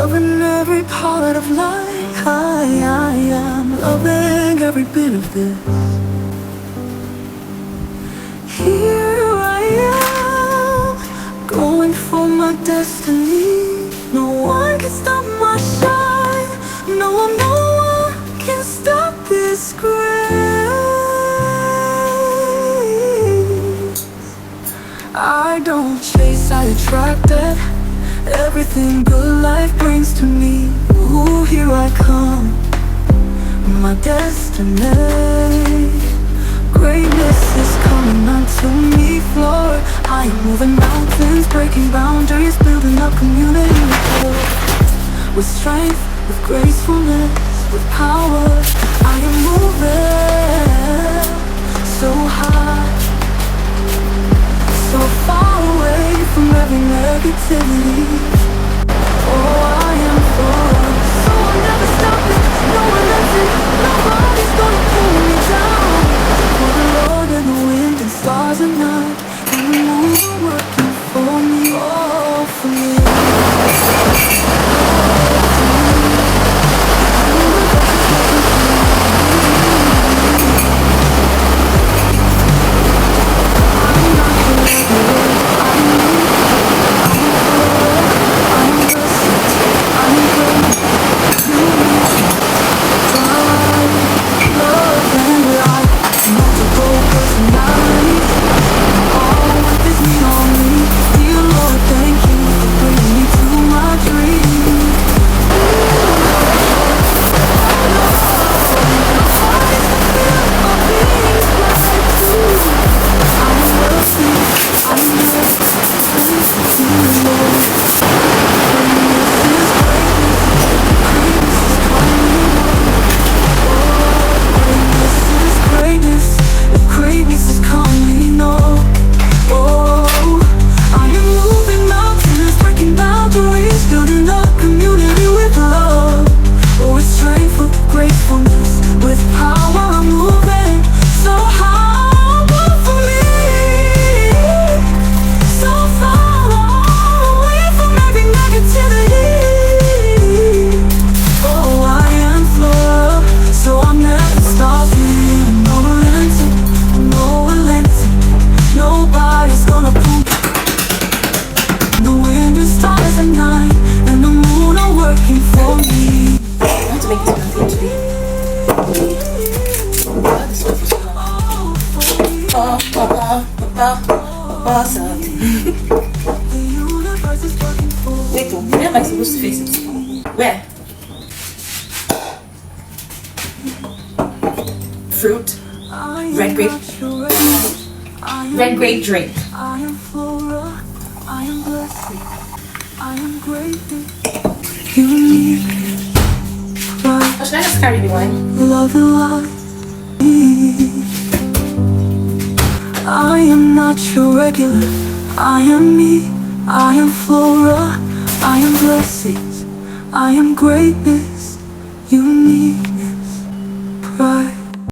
loving every part of life. I am loving every bit of this. Here I am, going for my destiny. No one can stop my shine. No one can stop this grace. I don't chase, I attract it. Everything good life brings to me. Ooh, here I come, my destiny. Greatness is coming unto me, Lord. I am moving mountains, breaking boundaries, building up community with love, with strength, with gracefulness, with power. I am moving so high, so far away from every negativity. Oh, I am full, so I'll never stop it. No one lets it, nobody's gonna pull me down. For the Lord and the wind and stars at night, and the moon are working for me, all for me. Wait, where am I supposed to face it? Where? Fruit. Red grape. Red grape drink. I am flora, I am blessed, I am great. Unique. Oh, should I just carry the wine? Love and life. I am not your regular. I am me. I am flora. I am blessings. I am greatness. Uniqueness. Pride.